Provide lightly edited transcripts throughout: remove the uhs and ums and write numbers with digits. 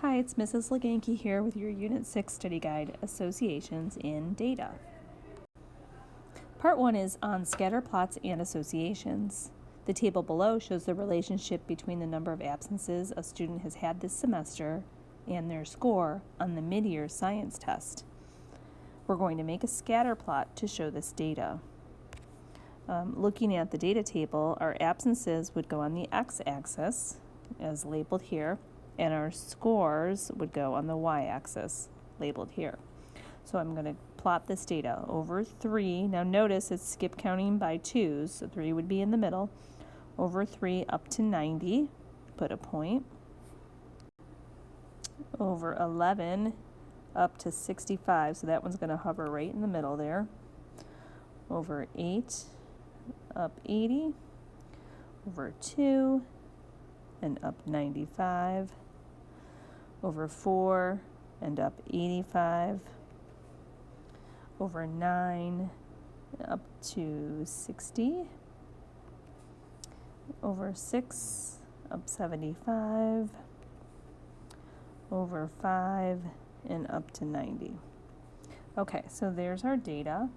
Hi, it's Mrs. Leganke here with your Unit 6 study guide, Associations in Data. Part 1 is on scatter plots and associations. The table below shows the relationship between the number of absences a student has had this semester and their score on the mid-year science test. We're going to make a scatter plot to show this data. Looking at the data table, our absences would go on the x-axis, as labeled here, and our scores would go on the y-axis, labeled here. So I'm going to plot this data over 3. Now notice it's skip counting by 2s, so 3 would be in the middle. Over 3 up to 90, put a point. Over 11 up to 65, so that one's going to hover right in the middle there. Over 8 up 80. Over 2 and up 95. Over 4 and up 85, over 9 up to 60, over 6 up 75, over 5 and up to 90. Okay, so there's our data.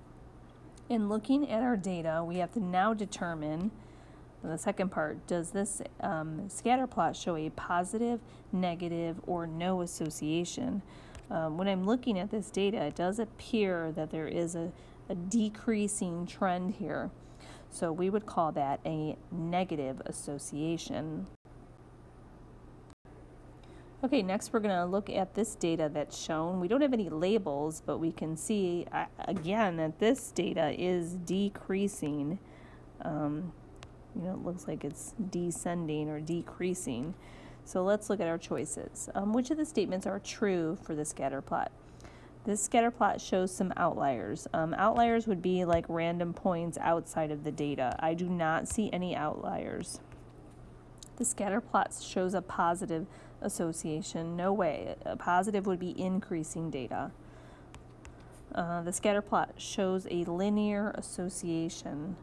In looking at our data, we have to now determine the second part, does this scatter plot show a positive, negative, or no association? When I'm looking at this data, it does appear that there is a decreasing trend here. So we would call that a negative association. Okay, next we're going to look at this data that's shown. We don't have any labels, but we can see, again, that this data is decreasing. It looks like it's descending or decreasing. So let's look at our choices. Which of the statements are true for the scatter plot? This scatter plot shows some outliers. Outliers would be like random points outside of the data. I do not see any outliers. The scatter plot shows a positive association. No way. A positive would be increasing data. The scatter plot shows a linear association.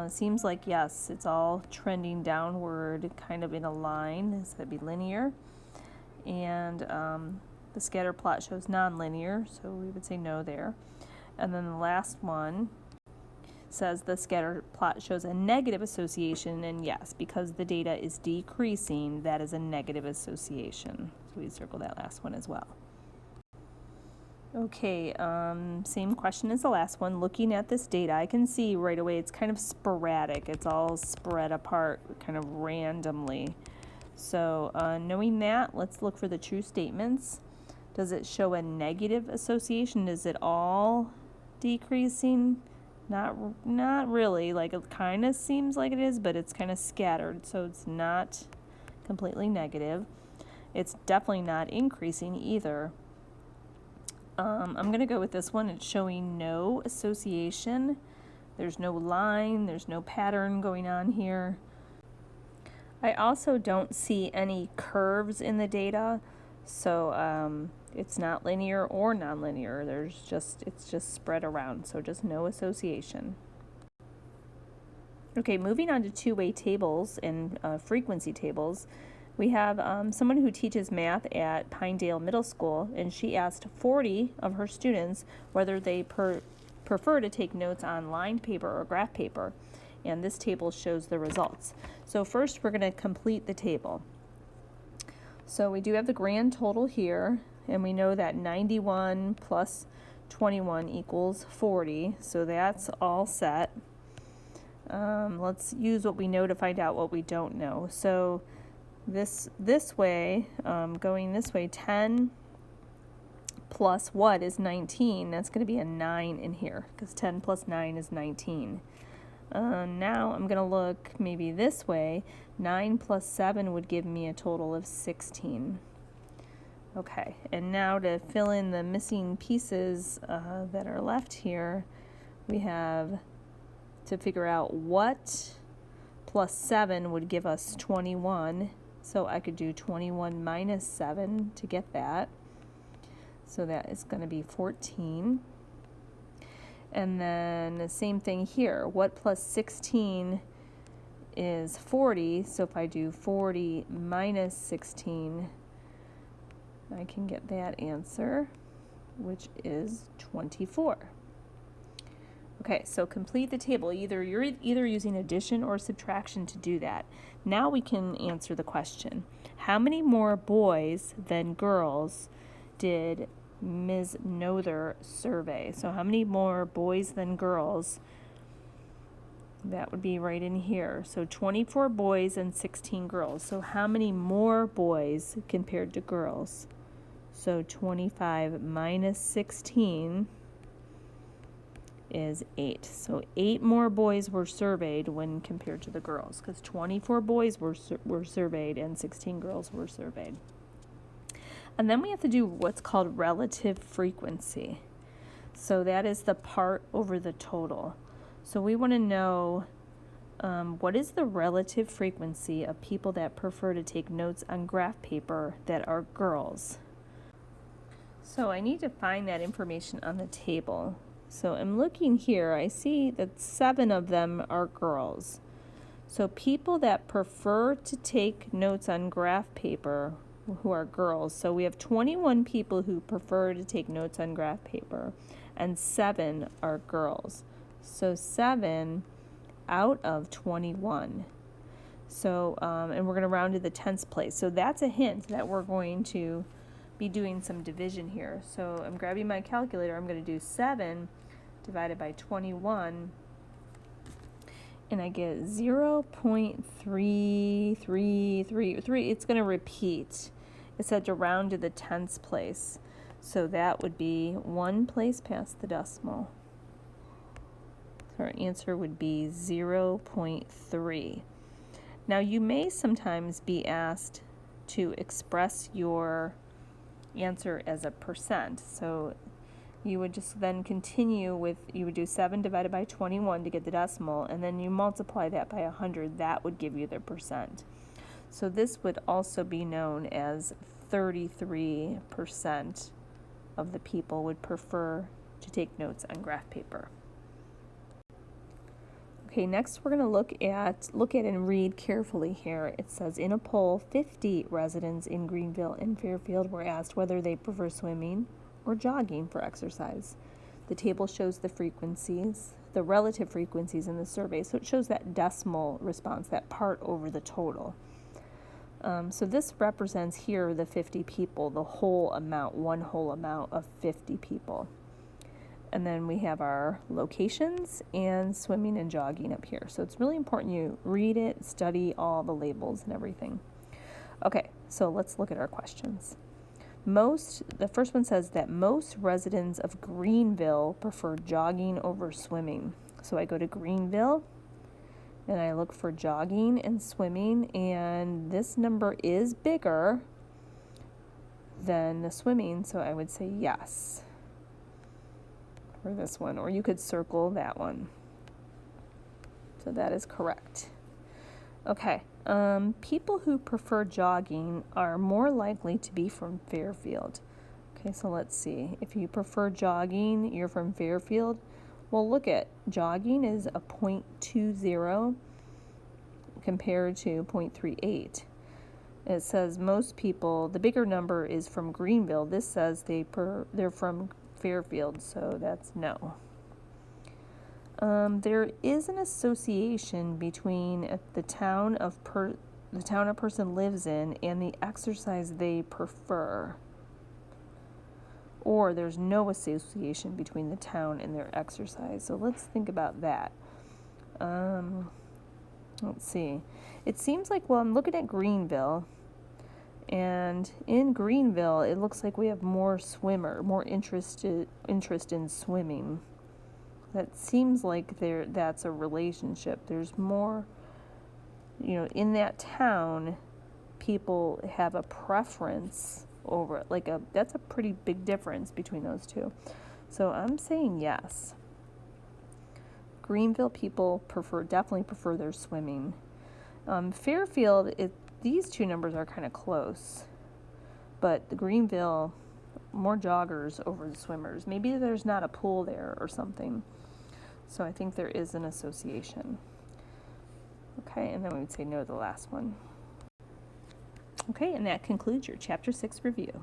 Seems like, yes, it's all trending downward, kind of in a line, so that'd be linear. And the scatter plot shows nonlinear, so we would say no there. And then the last one says the scatter plot shows a negative association, and yes, because the data is decreasing, that is a negative association. So we circle that last one as well. Okay, same question as the last one. Looking at this data, I can see right away it's kind of sporadic. It's all spread apart kind of randomly. So knowing that, let's look for the true statements. Does it show a negative association? Is it all decreasing? Not really. Like, it kind of seems like it is, but it's kind of scattered, so it's not completely negative. It's definitely not increasing either. I'm going to go with this one. It's showing no association. There's no line. There's no pattern going on here. I also don't see any curves in the data, so it's not linear or nonlinear. It's just spread around, so just no association. Okay, moving on to two-way tables and frequency tables. We have someone who teaches math at Pinedale Middle School, and she asked 40 of her students whether they prefer to take notes on lined paper or graph paper, and this table shows the results. So first we're going to complete the table. So we do have the grand total here, and we know that 91 plus 21 equals 40, so that's all set. Let's use what we know to find out what we don't know. So this way, going this way, 10 plus what is 19? That's going to be a 9 in here, because 10 plus 9 is 19. Now I'm going to look maybe this way. 9 plus 7 would give me a total of 16. Okay, and now to fill in the missing pieces that are left here, we have to figure out what plus 7 would give us 21. So I could do 21 minus 7 to get that. So that is going to be 14. And then the same thing here. What plus 16 is 40, so if I do 40 minus 16, I can get that answer, which is 24. Okay, so complete the table. You're either using addition or subtraction to do that. Now we can answer the question. How many more boys than girls did Ms. Nother survey? So how many more boys than girls? That would be right in here. So 24 boys and 16 girls. So how many more boys compared to girls? So 25 minus 16 is 8. So 8 more boys were surveyed when compared to the girls, because 24 boys were surveyed and 16 girls were surveyed. And then we have to do what's called relative frequency. So that is the part over the total. So we want to know what is the relative frequency of people that prefer to take notes on graph paper that are girls. So I need to find that information on the table. So I'm looking here, I see that 7 of them are girls. So people that prefer to take notes on graph paper who are girls. So we have 21 people who prefer to take notes on graph paper, and 7 are girls. So 7 out of 21. So, and we're going to round to the 10th place. So that's a hint that we're going to be doing some division here. So I'm grabbing my calculator. I'm going to do 7 divided by 21, and I get 0.3333. It's going to repeat. It said to round to the 10th place. So that would be 1 place past the decimal. So our answer would be 0.3. Now you may sometimes be asked to express your answer as a percent. So you would just then continue with, you would do 7 divided by 21 to get the decimal, and then you multiply that by 100. That would give you the percent. So this would also be known as 33% of the people would prefer to take notes on graph paper. Okay, next we're going to look at and read carefully here. It says, in a poll, 50 residents in Greenville and Fairfield were asked whether they prefer swimming or jogging for exercise. The table shows the frequencies, the relative frequencies in the survey. So it shows that decimal response, that part over the total. So this represents here the 50 people, the whole amount, one whole amount of 50 people. And then we have our locations and swimming and jogging up here. So it's really important you read it, study all the labels and everything. Okay, so let's look at our questions. The first one says that most residents of Greenville prefer jogging over swimming. So I go to Greenville and I look for jogging and swimming, and this number is bigger than the swimming, so I would say yes for this one, or you could circle that one. So that is correct. Okay, people who prefer jogging are more likely to be from Fairfield. Okay, so let's see. If you prefer jogging, you're from Fairfield. Well, look at jogging is a 0.20 compared to 0.38. It says most people, the bigger number is from Greenville. This says they're from Fairfield, so that's no. There is an association between the town a person lives in and the exercise they prefer. Or there's no association between the town and their exercise. So let's think about that. Let's see. It seems like, well, I'm looking at Greenville, and in Greenville, it looks like we have more interest in swimming. That seems like that's a relationship. There's more, in that town, people have a preference over it. That's a pretty big difference between those two. So I'm saying yes. Greenville people definitely prefer their swimming. Fairfield, these two numbers are kind of close, but the Greenville, more joggers over the swimmers. Maybe there's not a pool there or something. So I think there is an association. Okay, and then we would say no to the last one. Okay, and that concludes your Chapter 6 review.